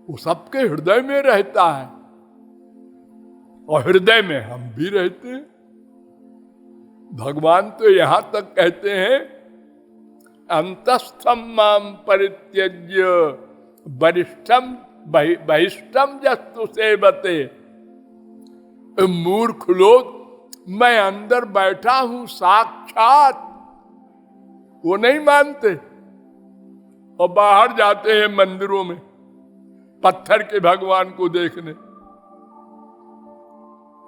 वो सबके हृदय में रहता है और हृदय में हम भी रहते हैं। भगवान तो यहां तक कहते हैं, अंतस्थम माम परित्यज्य वरिष्ठम बहिष्ठम जस्तु सेवते। मूर्ख लोग, मैं अंदर बैठा हूं साक्षात, वो नहीं मानते और बाहर जाते हैं मंदिरों में पत्थर के भगवान को देखने।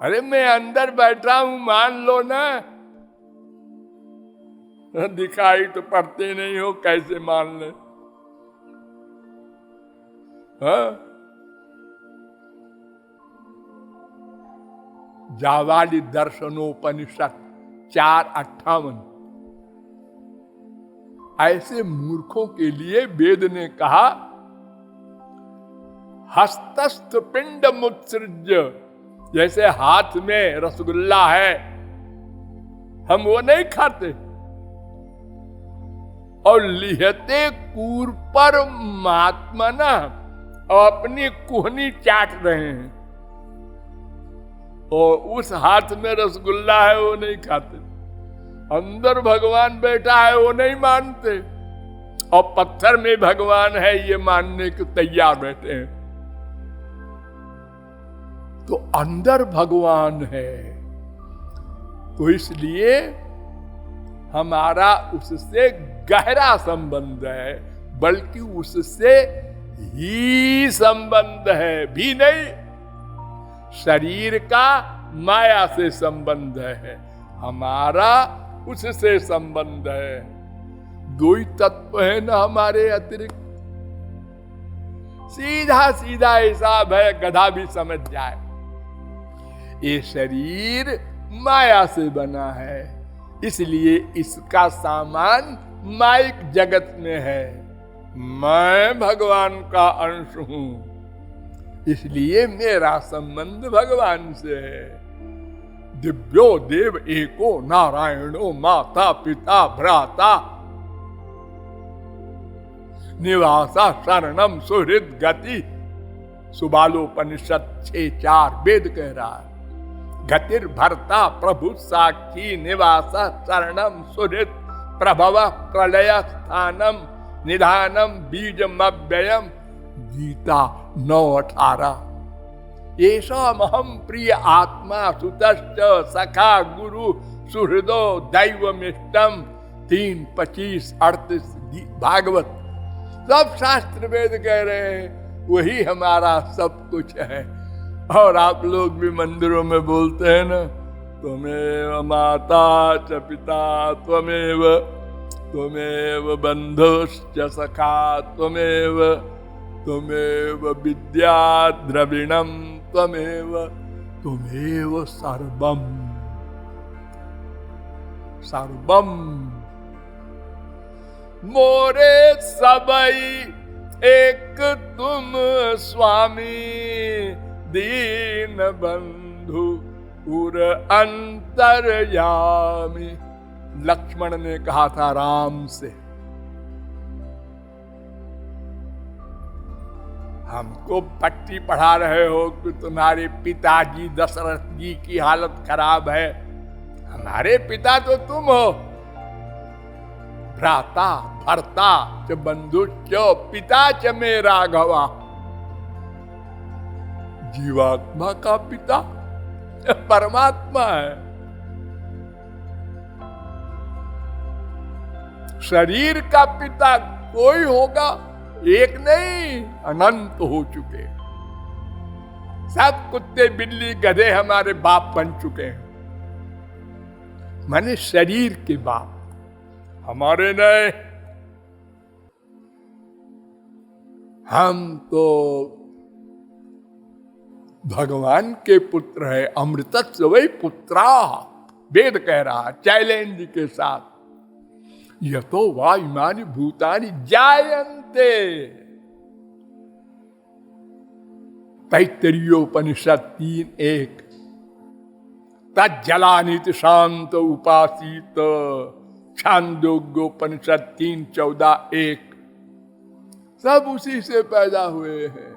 अरे मैं अंदर बैठा हूं, मान लो ना। दिखाई तो पड़ते नहीं हो, कैसे मान ले? हाँ? जावाली दर्शनोपनिषद 4:58। ऐसे मूर्खों के लिए वेद ने कहा, हस्तस्थ पिंड मुत्सृज्य। जैसे हाथ में रसगुल्ला है, हम वो नहीं खाते, और लिहते कूर पर महात्मना, और अपनी कुहनी चाट रहे हैं, और उस हाथ में रसगुल्ला है वो नहीं खाते। अंदर भगवान बैठा है वो नहीं मानते, और पत्थर में भगवान है ये मानने को तैयार बैठे हैं। तो अंदर भगवान है, तो इसलिए हमारा उससे गहरा संबंध है, बल्कि उससे ही संबंध है भी नहीं। शरीर का माया से संबंध है, हमारा उससे संबंध है। दो ही तत्व है ना हमारे अतिरिक्त। सीधा सीधा हिसाब है, गधा भी समझ जाए। ये शरीर माया से बना है, इसलिए इसका सामान माइक जगत में है। मैं भगवान का अंश हूं, इसलिए मेरा संबंध भगवान से है। दिव्यो देव एको नारायणो माता पिता भ्राता, निवासा शरणम सुहृद गति। सुबालोपनिषद 6:4 वेद कह रहा है, गतिर भरता प्रभु साक्षी, निवासा शरणम सुहृद प्रभव प्रलय स्थानम, निधानम बीजमव्ययम। गीता 9:18। येषाम महम प्रिय आत्मा सुतश्च सखा गुरु सुहृदो दैवमिष्टम। 3:25-38 भागवत। सब शास्त्र वेद कह रहे हैं वही हमारा सब कुछ है। और आप लोग भी मंदिरों में बोलते हैं ना, त्वमेव माता च पिता त्वमेव, त्वमेव बंधुश्च सखा त्वमेव, त्वमेव विद्या द्रविणम त्वमेव, त्वमेव सर्वम सर्वम। मोरे सबई एक तुम स्वामी, दीन बंधु उर अंतर्यामी। लक्ष्मण ने कहा था राम से, हमको पट्टी पढ़ा रहे हो कि तुम्हारे पिताजी दशरथ जी की हालत खराब है। हमारे पिता तो तुम हो। भ्राता भर्ता च बंधु च पिता च मे राघवा। जीवात्मा का पिता परमात्मा है। शरीर का पिता कोई होगा, एक नहीं, अनंत हो चुके। सब कुत्ते बिल्ली गधे हमारे बाप बन चुके हैं, माने शरीर के बाप, हमारे नहीं। हम तो भगवान के पुत्र है। अमृतस्व वै पुत्रा, वेद कह रहा चैलेंज के साथ। यतो वा इमानि भूतानि जायन्ते। तैत्तरीयोपनिषद 3:1। तज्जलानिति शांत उपासीत। छांदोग्योपनिषद 3:14-1। सब उसी से पैदा हुए हैं।